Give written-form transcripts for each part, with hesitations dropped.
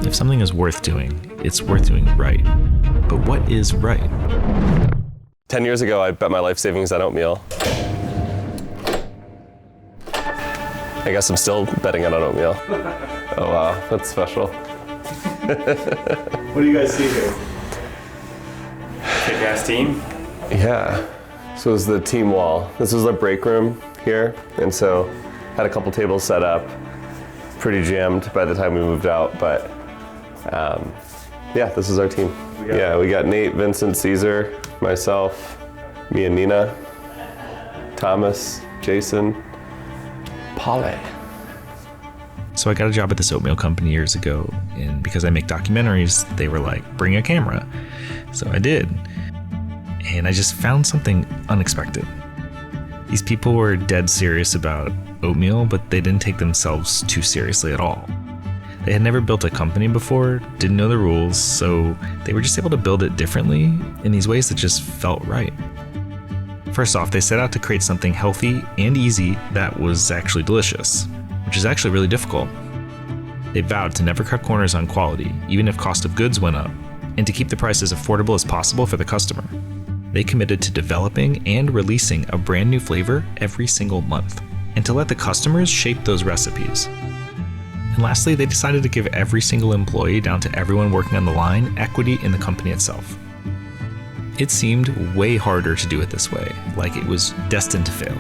If something is worth doing, it's worth doing right. But what is right? 10 years ago, I bet my life savings on oatmeal. I guess I'm still betting on oatmeal. Oh wow, that's special. What do you guys see here? Kick-ass team? Yeah, so it was the team wall. This was the break room here, and so had a couple tables set up. Pretty jammed by the time we moved out, but yeah, this is our team. We got Nate, Vincent, Caesar, myself, me and Nina, Thomas, Jason, Polly. So I got a job at this oatmeal company years ago, and because I make documentaries, they were like, bring a camera. So I did. And I just found something unexpected. These people were dead serious about oatmeal, but they didn't take themselves too seriously at all. They had never built a company before, didn't know the rules, so they were just able to build it differently in these ways that just felt right. First off, they set out to create something healthy and easy that was actually delicious, which is actually really difficult. They vowed to never cut corners on quality, even if cost of goods went up, and to keep the price as affordable as possible for the customer. They committed to developing and releasing a brand new flavor every single month, and to let the customers shape those recipes. And lastly, they decided to give every single employee, down to everyone working on the line, equity in the company itself. It seemed way harder to do it this way, like it was destined to fail.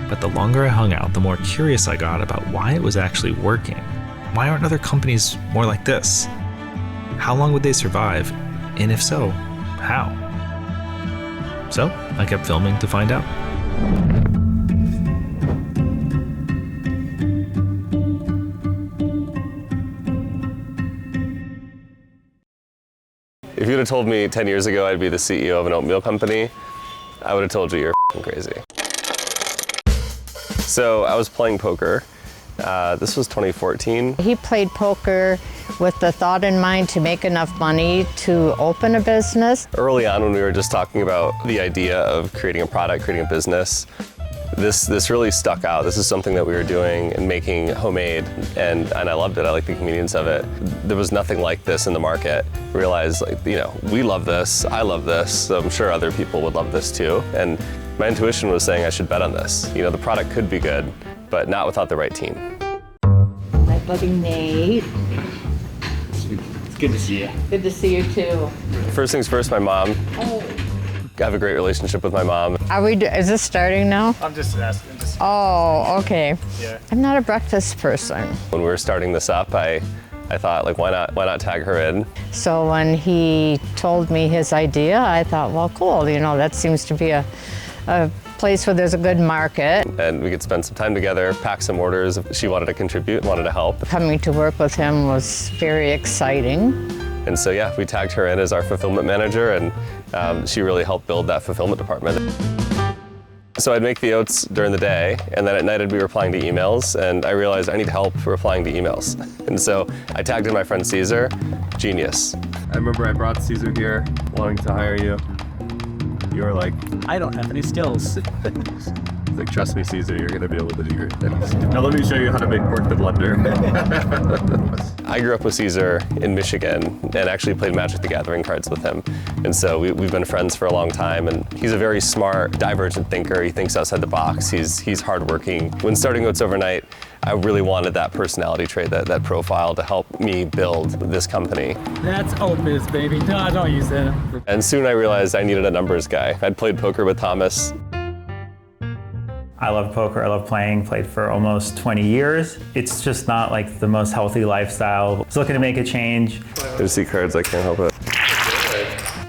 But the longer I hung out, the more curious I got about why it was actually working. Why aren't other companies more like this? How long would they survive? And if so, how? So I kept filming to find out. If you'd have told me 10 years ago I'd be the CEO of an oatmeal company, I would have told you you're crazy. So I was playing poker. This was 2014. He played poker with the thought in mind to make enough money to open a business. Early on, when we were just talking about the idea of creating a product, creating a business, this really stuck out. This is something that we were doing and making homemade, and I loved it. I liked the convenience of it. There was nothing like this in the market. Realized, like, you know, we love this, I love this, so I'm sure other people would love this too. And my intuition was saying I should bet on this. You know, the product could be good, but not without the right team. My buddy Nate. It's good to see you. Good to see you too. First things first, my mom. Oh. I have a great relationship with my mom. Is this starting now? I'm just asking. Oh, okay. Yeah. I'm not a breakfast person. When we were starting this up, I thought, like, why not tag her in? So when he told me his idea, I thought, well, cool. You know, that seems to be a place where there's a good market. And we could spend some time together, pack some orders. She wanted to contribute, wanted to help. Coming to work with him was very exciting. And so, yeah, we tagged her in as our fulfillment manager, and she really helped build that fulfillment department. So I'd make the oats during the day, and then at night I'd be replying to emails, and I realized I need help replying to emails. And so I tagged in my friend Caesar, genius. I remember I brought Caesar here, wanting to hire you. You were like, I don't have any skills. like, trust me, Caesar, you're gonna be able to do great things. Now let me show you how to work the blender. I grew up with Caesar in Michigan and actually played Magic the Gathering cards with him. And so we've been friends for a long time, and he's a very smart, divergent thinker. He thinks outside the box. He's hardworking. When starting Oats Overnight, I really wanted that personality trait, that profile to help me build this company. That's oatmeal, baby. No, don't use that. And soon I realized I needed a numbers guy. I'd played poker with Thomas. I love poker, I love played for almost 20 years. It's just not like the most healthy lifestyle. I was looking to make a change. I see cards, I can't help it.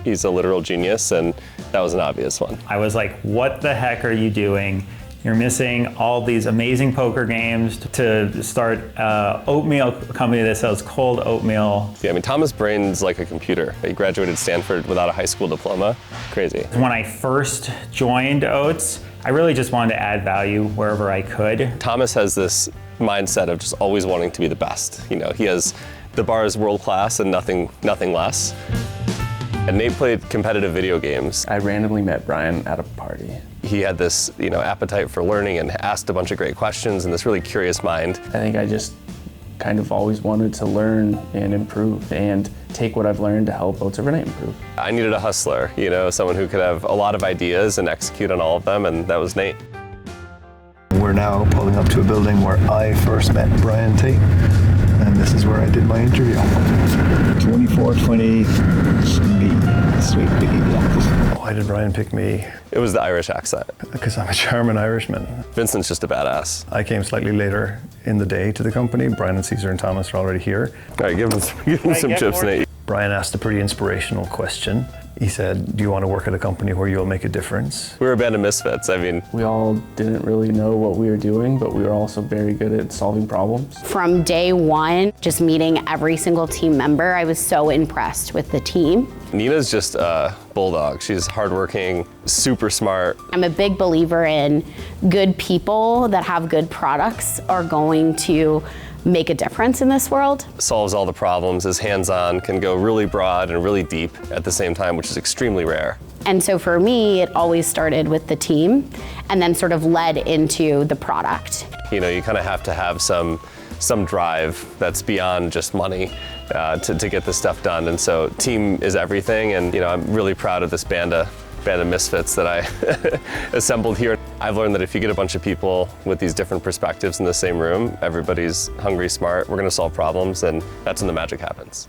He's a literal genius, and that was an obvious one. I was like, what the heck are you doing? You're missing all these amazing poker games to start an oatmeal company that sells cold oatmeal. Yeah, I mean, Thomas' brain's like a computer. He graduated Stanford without a high school diploma. Crazy. When I first joined Oats, I really just wanted to add value wherever I could. Thomas has this mindset of just always wanting to be the best. You know, the bar is world class and nothing less. And Nate played competitive video games. I randomly met Brian at a party. He had this, appetite for learning and asked a bunch of great questions and this really curious mind. I think I just kind of always wanted to learn and improve and take what I've learned to help Oats Overnight improve. I needed a hustler, someone who could have a lot of ideas and execute on all of them, and that was Nate. We're now pulling up to a building where I first met Brian T. And this is where I did my interview. 2420 Sweet Bee. Why did Brian pick me? It was the Irish accent. Because I'm a charming Irishman. Vincent's just a badass. I came slightly later in the day to the company. Brian and Caesar and Thomas are already here. All right, give him some chips, Nate. Brian asked a pretty inspirational question. He said, do you want to work at a company where you'll make a difference? We were a band of misfits. We all didn't really know what we were doing, but we were also very good at solving problems. From day one, just meeting every single team member, I was so impressed with the team. Nina's just a bulldog. She's hardworking, super smart. I'm a big believer in good people that have good products are going to make a difference in this world. Solves all the problems, is hands-on, can go really broad and really deep at the same time, which is extremely rare. And so for me, it always started with the team and then sort of led into the product. You kind of have to have some drive that's beyond just money to get this stuff done. And so team is everything. And I'm really proud of this band of misfits that I assembled here. I've learned that if you get a bunch of people with these different perspectives in the same room, everybody's hungry, smart, we're gonna solve problems, and that's when the magic happens.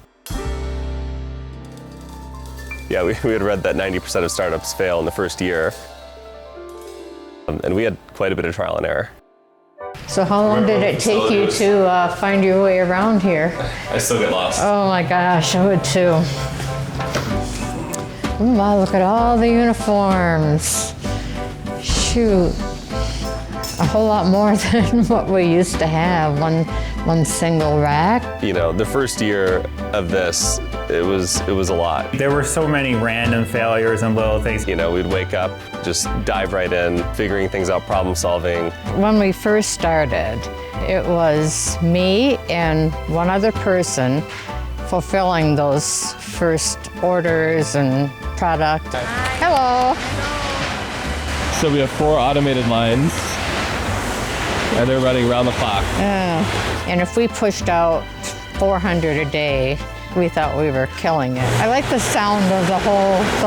Yeah, we had read that 90% of startups fail in the first year. And we had quite a bit of trial and error. So how long did it take you to find your way around here? I still get lost. Oh my gosh, I would too. Wow, look at all the uniforms. Shoot, a whole lot more than what we used to have, one single rack. The first year of this, it was a lot. There were so many random failures and little things. We'd wake up, just dive right in, figuring things out, problem solving. When we first started, it was me and one other person fulfilling those first orders and product. Hello. So we have 4 automated lines, and they're running around the clock. And if we pushed out 400 a day, we thought we were killing it. I like the sound of the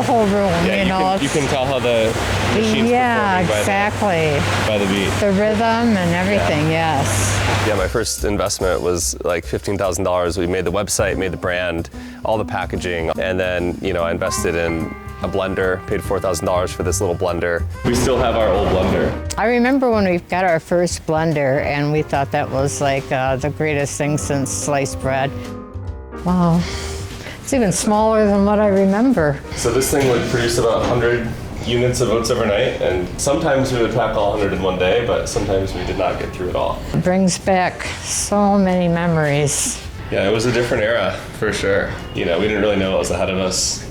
whole room. Yeah, you can tell how the machine's performing by the beat. The rhythm and everything, yes. Yeah, my first investment was like $15,000. We made the website, made the brand, all the packaging, and then I invested in a blender, paid $4,000 for this little blender. We still have our old blender. I remember when we got our first blender and we thought that was like the greatest thing since sliced bread. Wow, it's even smaller than what I remember. So this thing would produce about 100 units of Oats Overnight, and sometimes we would pack all 100 in one day, but sometimes we did not get through it all. It brings back so many memories. Yeah, it was a different era, for sure. We didn't really know what was ahead of us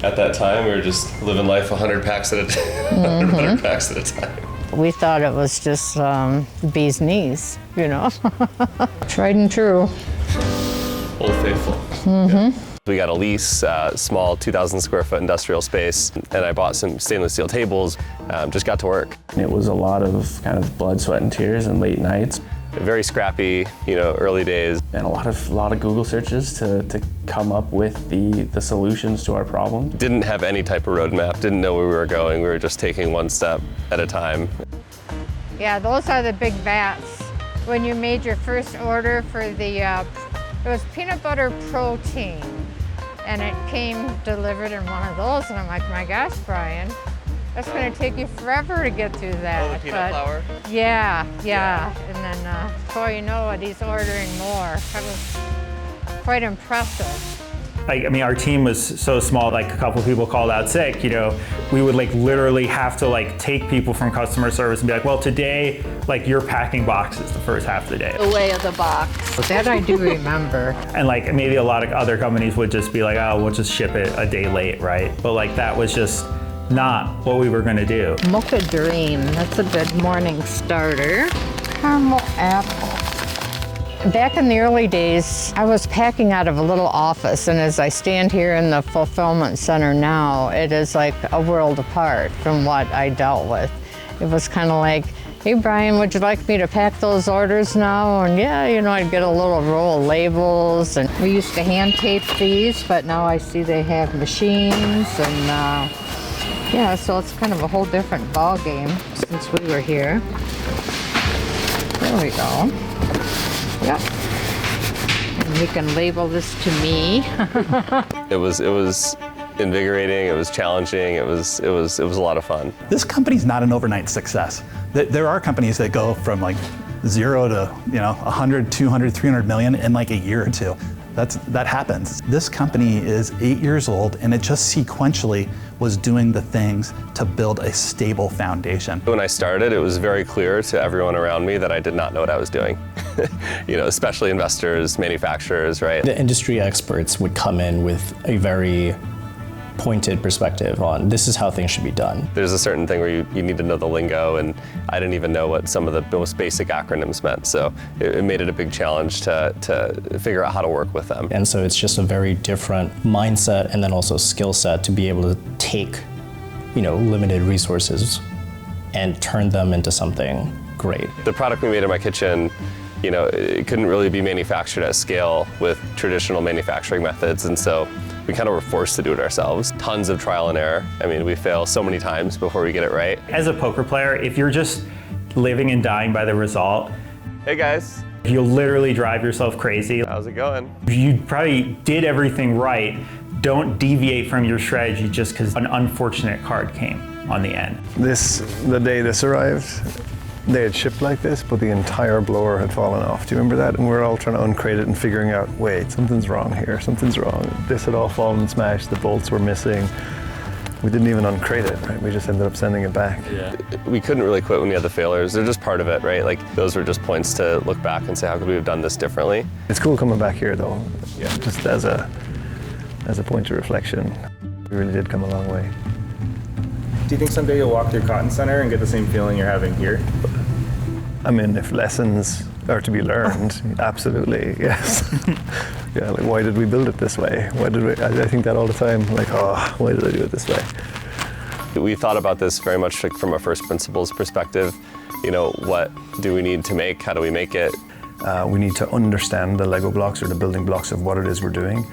at that time. We were just living life 100 packs at a time. 100 packs at a time. We thought it was just bee's knees, Tried and true. Old Faithful. Yeah. We got a lease, small 2,000 square foot industrial space, and I bought some stainless steel tables, just got to work. It was a lot of kind of blood, sweat, and tears and late nights. Very scrappy, early days. And a lot of Google searches to come up with the solutions to our problem. Didn't have any type of roadmap, didn't know where we were going. We were just taking one step at a time. Yeah, those are the big vats. When you made your first order for the, it was peanut butter protein, and it came delivered in one of those, and I'm like, my gosh, Brian, that's going to take you forever to get through that. Oh, the peanut flour? Yeah. And then before you know it, he's ordering more. That was quite impressive. Our team was so small, a couple of people called out sick, we would literally have to take people from customer service and be like, well, today, you're packing boxes the first half of the day. The way of the box. That I do remember. And maybe a lot of other companies would just be like, oh, we'll just ship it a day late, right? But that was just not what we were gonna do. Mocha Dream, that's a good morning starter. Caramel apple. Back in the early days, I was packing out of a little office, and as I stand here in the fulfillment center now, it is like a world apart from what I dealt with. It was kind of like hey Brian, would you like me to pack those orders now? And yeah, you know, I'd get a little roll of labels. And we used to hand tape these, but now I see they have machines. And yeah, so it's kind of a whole different ball game since we were here. There we go. Yep. And we can label this to me. It was invigorating, it was challenging, it was a lot of fun. This company's not an overnight success. There are companies that go from like 0 to 100, 200, 300 million in like a year or two. That happens. This company is 8 years old, and it just sequentially was doing the things to build a stable foundation. When I started, it was very clear to everyone around me that I did not know what I was doing. Especially investors, manufacturers, right? The industry experts would come in with a very pointed perspective on this is how things should be done. There's a certain thing where you need to know the lingo, and I didn't even know what some of the most basic acronyms meant. So it made it a big challenge to figure out how to work with them. And so it's just a very different mindset and then also skill set to be able to take, limited resources and turn them into something great. The product we made in my kitchen, it couldn't really be manufactured at scale with traditional manufacturing methods, and so we kind of were forced to do it ourselves. Tons of trial and error. I mean, we fail so many times before we get it right. As a poker player, if you're just living and dying by the result, hey guys, you'll literally drive yourself crazy. How's it going? You probably did everything right. Don't deviate from your strategy just because an unfortunate card came on the end. The day this arrived, they had shipped like this, but the entire blower had fallen off. Do you remember that? And we were all trying to uncrate it and figuring out, wait, something's wrong here, something's wrong. This had all fallen and smashed, the bolts were missing. We didn't even uncrate it, right? We just ended up sending it back. Yeah. We couldn't really quit when we had the failures. They're just part of it, right? Like, those were just points to look back and say, how could we have done this differently? It's cool coming back here though, just as a point of reflection. We really did come a long way. Do you think someday you'll walk through Cotton Center and get the same feeling you're having here? I mean, if lessons are to be learned, absolutely, yes. Yeah, like, why did we build it this way? I think that all the time, like, why did I do it this way? We thought about this very much like from a first principles perspective. What do we need to make? How do we make it? We need to understand the Lego blocks or the building blocks of what it is we're doing,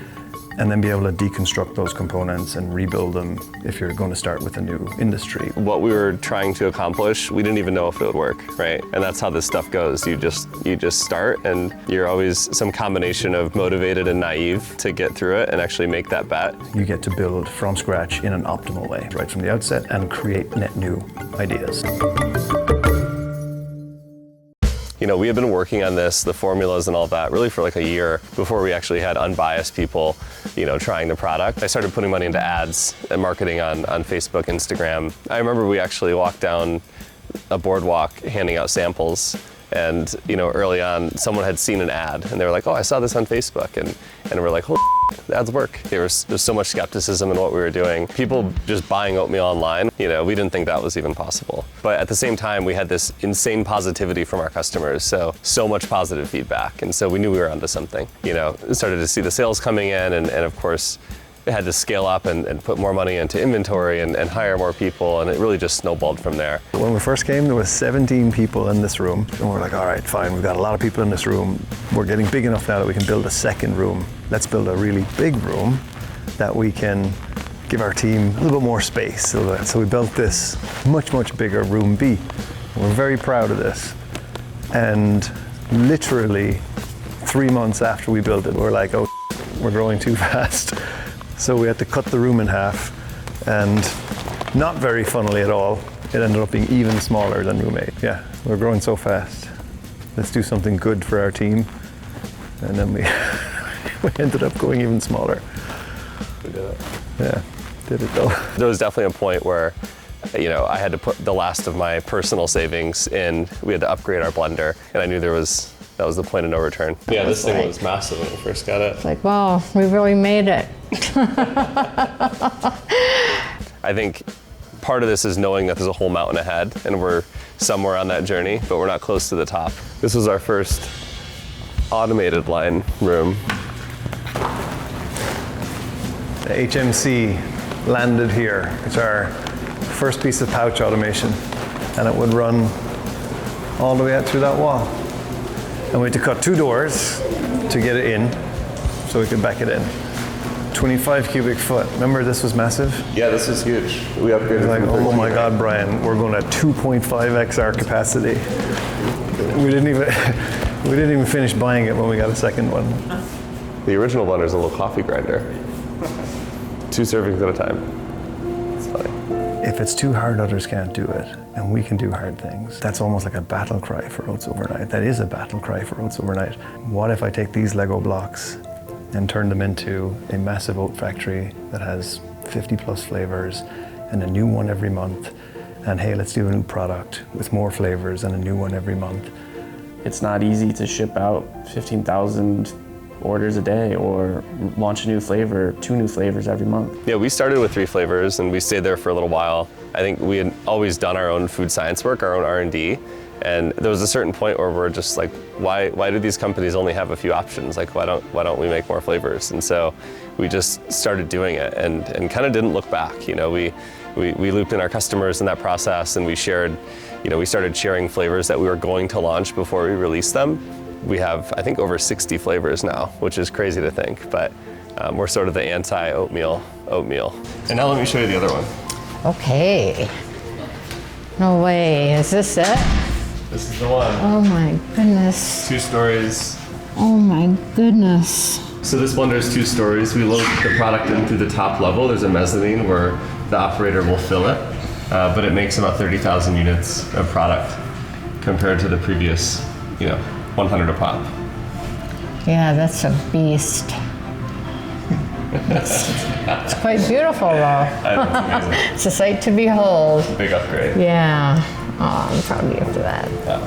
and then be able to deconstruct those components and rebuild them if you're going to start with a new industry. What we were trying to accomplish, we didn't even know if it would work, right? And that's how this stuff goes. You just start, and you're always some combination of motivated and naive to get through it and actually make that bet. You get to build from scratch in an optimal way, right from the outset, and create net new ideas. We had been working on this, the formulas and all that, really for like a year before we actually had unbiased people, trying the product. I started putting money into ads and marketing on Facebook, Instagram. I remember we actually walked down a boardwalk handing out samples, and early on someone had seen an ad and they were like, oh, I saw this on Facebook, and we're like, holy the ads work. There's so much skepticism in what we were doing. People just buying oatmeal online, we didn't think that was even possible. But at the same time, we had this insane positivity from our customers, so much positive feedback. And so we knew we were onto something. Started to see the sales coming in, and of course, we had to scale up and put more money into inventory and hire more people, and it really just snowballed from there. When we first came, there was 17 people in this room, and we're like, all right, fine, we've got a lot of people in this room. We're getting big enough now that we can build a second room. Let's build a really big room that we can give our team a little bit more space. So we built this much, much bigger room B. We're very proud of this. And literally 3 months after we built it, we're like, oh, we're growing too fast. So we had to cut the room in half, and not very funnily at all, it ended up being even smaller than room 8. Yeah, we're growing so fast. Let's do something good for our team. And then we ended up going even smaller. We did it. Yeah, did it though. There was definitely a point where, I had to put the last of my personal savings in. We had to upgrade our blender, and I knew that was the point of no return. Yeah, this thing was massive when we first got it. It's like, wow, we really made it. I think part of this is knowing that there's a whole mountain ahead, and we're somewhere on that journey, but we're not close to the top. This was our first automated line room. The HMC landed here. It's our first piece of pouch automation, and it would run all the way out through that wall. And we had to cut 2 doors to get it in so we could back it in. 25 cubic foot. Remember this was massive? Yeah, this is huge. We upgraded. Like, oh my God, Brian, we're going at 2.5x our capacity. We didn't even finish buying it when we got a second one. The original blender is a little coffee grinder. 2 servings at a time. It's funny. If it's too hard, others can't do it, and we can do hard things. That's almost like a battle cry for Oats Overnight. That is a battle cry for Oats Overnight. What if I take these Lego blocks and turn them into a massive oat factory that has 50 plus flavors and a new one every month? And hey, let's do a new product with more flavors and a new one every month. It's not easy to ship out 15,000 orders a day or launch a new flavor, 2 new flavors every month. Yeah, we started with 3 flavors and we stayed there for a little while. I think we had always done our own food science work, our own R&D. And there was a certain point where we're just like, why do these companies only have a few options? Like, why don't we make more flavors? And so we just started doing it and kind of didn't look back. You know, we looped in our customers in that process, and we shared, you know, we started sharing flavors that we were going to launch before we released them. We have, I think, over 60 flavors now, which is crazy to think, but we're sort of the anti-oatmeal oatmeal. And now let me show you the other one. Okay. No way, is this it? This is the one. Oh my goodness. 2 stories. Oh my goodness. So this blender is 2 stories. We load the product in through the top level. There's a mezzanine where the operator will fill it, but it makes about 30,000 units of product compared to the previous, 100 a pop. Yeah, that's a beast. It's quite beautiful though. I know, it's amazing. It's a sight to behold. Big upgrade. Yeah. Oh, I'm proud of you for that. Yeah.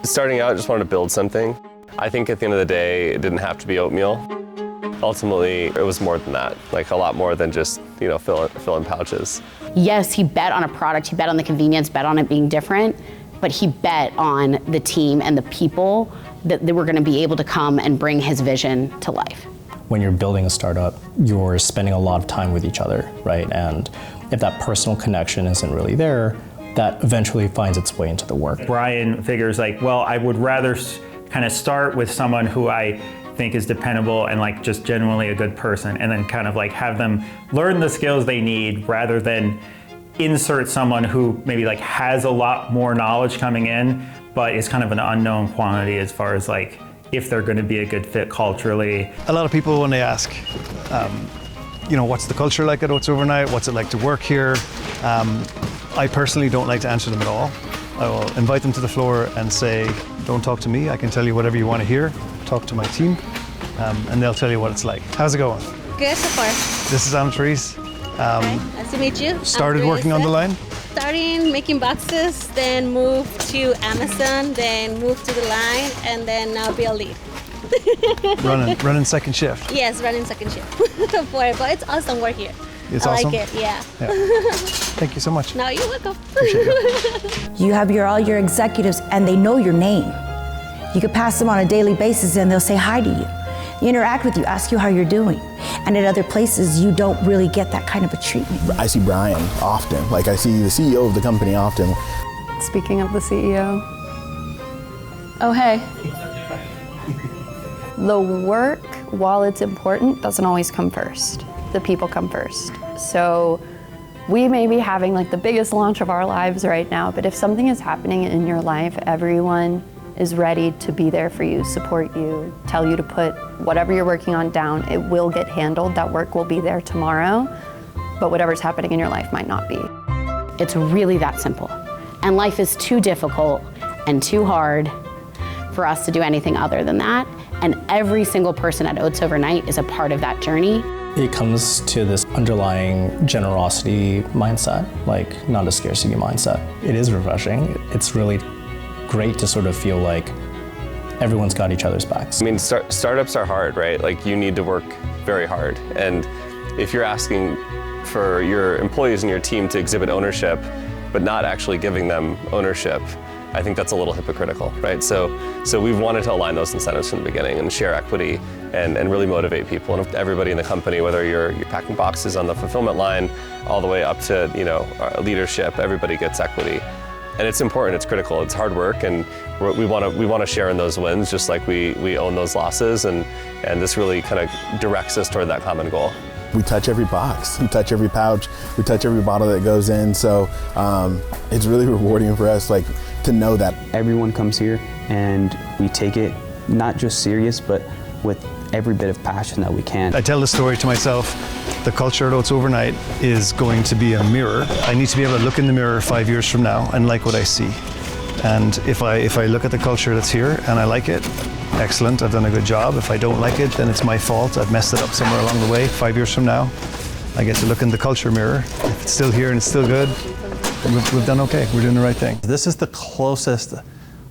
Starting out, I just wanted to build something. I think at the end of the day, it didn't have to be oatmeal. Ultimately, it was more than that, like a lot more than just, fill in pouches. Yes, he bet on a product, he bet on the convenience, bet on it being different, but he bet on the team and the people that they were gonna be able to come and bring his vision to life. When you're building a startup, you're spending a lot of time with each other, right? And if that personal connection isn't really there, that eventually finds its way into the work. Brian figures like, well, I would rather kind of start with someone who I think is dependable and like just genuinely a good person, and then kind of like have them learn the skills they need rather than insert someone who maybe like has a lot more knowledge coming in, but is kind of an unknown quantity as far as like if they're going to be a good fit culturally. A lot of people, when they ask, what's the culture like at Oats Overnight? What's it like to work here? I personally don't like to answer them at all. I will invite them to the floor and say, don't talk to me. I can tell you whatever you want to hear. Talk to my team, and they'll tell you what it's like. How's it going? Good so far. This is Anna-Therese. Nice to meet you. Started working on the line? Starting making boxes, then moved to Amazon, then moved to the line, and then now building. running second shift? Yes, running second shift for it, but it's awesome work here. It's I awesome? like it, yeah. Thank you so much. No, you're welcome. Appreciate it. You have all your executives and they know your name. You could pass them on a daily basis and they'll say hi to you. You interact with you, ask you how you're doing. And at other places, you don't really get that kind of a treatment. I see Brian often. Like I see the CEO of the company often. Speaking of the CEO. Oh, hey. The work, while it's important, doesn't always come first. The people come first. So we may be having like the biggest launch of our lives right now, but if something is happening in your life, everyone is ready to be there for you, support you, tell you to put whatever you're working on down. It will get handled. That work will be there tomorrow, but whatever's happening in your life might not be. It's really that simple. And life is too difficult and too hard for us to do anything other than that. And every single person at Oats Overnight is a part of that journey. It comes to this underlying generosity mindset, like not a scarcity mindset. It is refreshing. It's really great to sort of feel like everyone's got each other's backs. I mean, startups are hard, right? Like you need to work very hard. And if you're asking for your employees and your team to exhibit ownership, but not actually giving them ownership, I think that's a little hypocritical, right? So we've wanted to align those incentives from the beginning and share equity and really motivate people. And everybody in the company, whether you're packing boxes on the fulfillment line, all the way up to leadership, everybody gets equity. And it's important, it's critical, it's hard work, and we want to share in those wins just like we own those losses, and this really kind of directs us toward that common goal. We touch every box, we touch every pouch, we touch every bottle that goes in, so it's really rewarding for us to know that. Everyone comes here and we take it not just serious, but with every bit of passion that we can. I tell the story to myself. The culture at Oats Overnight is going to be a mirror. I need to be able to look in the mirror 5 years from now and like what I see. And if I look at the culture that's here and I like it, excellent, I've done a good job. If I don't like it, then it's my fault. I've messed it up somewhere along the way. 5 years from now, I get to look in the culture mirror. If it's still here and it's still good, we've done okay. We're doing the right thing. This is the closest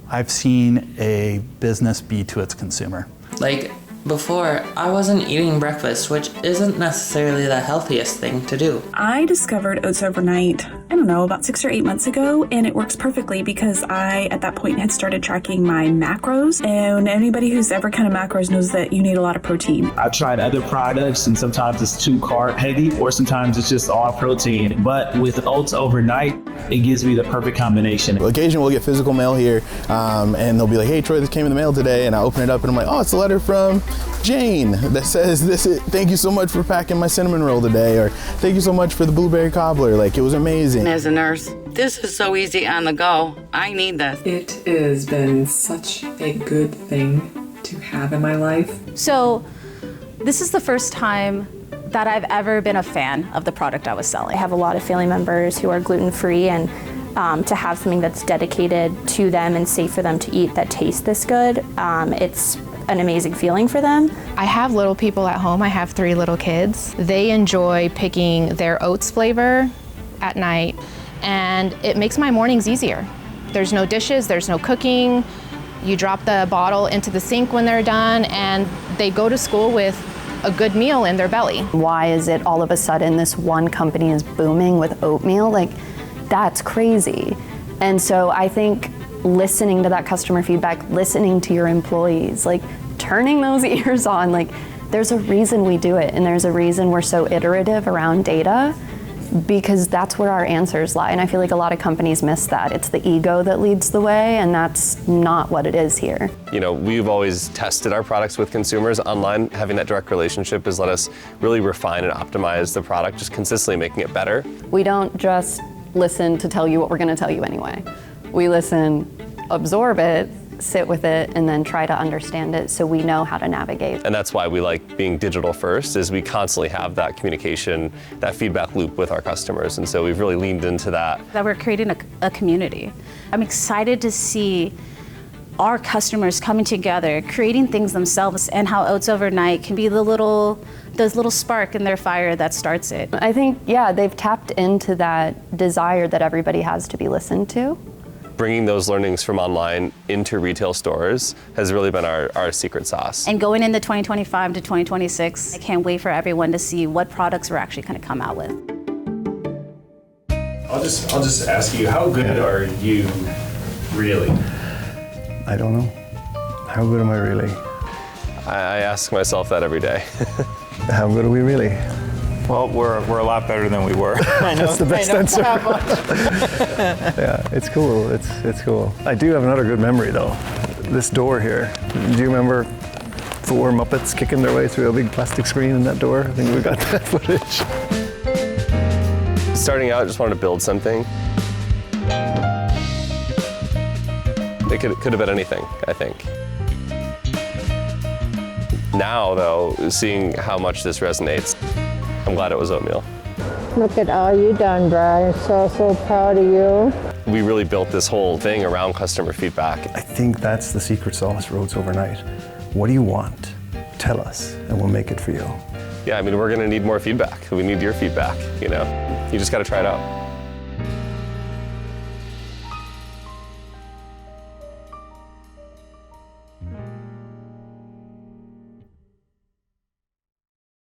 I've seen a business be to its consumer. Like, before, I wasn't eating breakfast, which isn't necessarily the healthiest thing to do. I discovered Oats Overnight, I don't know, about 6 or 8 months ago, and it works perfectly because I, at that point, had started tracking my macros, and anybody who's ever counted macros knows that you need a lot of protein. I've tried other products, and sometimes it's too carb heavy, or sometimes it's just all protein. But with Oats Overnight, it gives me the perfect combination. Occasionally we'll get physical mail here, and they'll be like, "Hey Troy, this came in the mail today," and I open it up and I'm like, "Oh, it's a letter from Jane that says thank you so much for packing my cinnamon roll today," or "Thank you so much for the blueberry cobbler, like it was amazing." As a nurse, this is so easy on the go. I need this. It has been such a good thing to have in my life. So this is the first time that I've ever been a fan of the product I was selling. I have a lot of family members who are gluten-free, and to have something that's dedicated to them and safe for them to eat that tastes this good, it's an amazing feeling for them. I have little people at home. I have 3 little kids. They enjoy picking their oats flavor at night, and it makes my mornings easier. There's no dishes, there's no cooking. You drop the bottle into the sink when they're done, and they go to school with a good meal in their belly. Why is it all of a sudden this one company is booming with oatmeal? Like, that's crazy. And so I think listening to that customer feedback, listening to your employees, like turning those ears on, like there's a reason we do it, and there's a reason we're so iterative around data, because that's where our answers lie. And I feel like a lot of companies miss that. It's the ego that leads the way, and that's not what it is here. We've always tested our products with consumers online. Having that direct relationship has let us really refine and optimize the product, just consistently making it better. We don't just listen to tell you what we're gonna tell you anyway. We listen, absorb it, sit with it, and then try to understand it so we know how to navigate. And that's why we like being digital first, is we constantly have that communication, that feedback loop with our customers. And so we've really leaned into that. That we're creating a community. I'm excited to see our customers coming together, creating things themselves, and how Oats Overnight can be those little spark in their fire that starts it. I think, yeah, they've tapped into that desire that everybody has to be listened to. Bringing those learnings from online into retail stores has really been our secret sauce. And going into 2025 to 2026, I can't wait for everyone to see what products we're actually going to come out with. I'll just ask you, how good are you really? I don't know. How good am I really? I ask myself that every day. How good are we really? Well, we're a lot better than we were. I know. That's the best answer. Yeah, it's cool. It's cool. I do have another good memory though. This door here. Do you remember 4 Muppets kicking their way through a big plastic screen in that door? I think we got that footage. Starting out, just wanted to build something. It could have been anything, I think. Now, though, seeing how much this resonates, I'm glad it was oatmeal. Look at all you done, Brian. So proud of you. We really built this whole thing around customer feedback. I think that's the secret sauce for Oats Overnight. What do you want? Tell us, and we'll make it for you. Yeah, I mean, we're gonna need more feedback. We need your feedback, You just gotta try it out.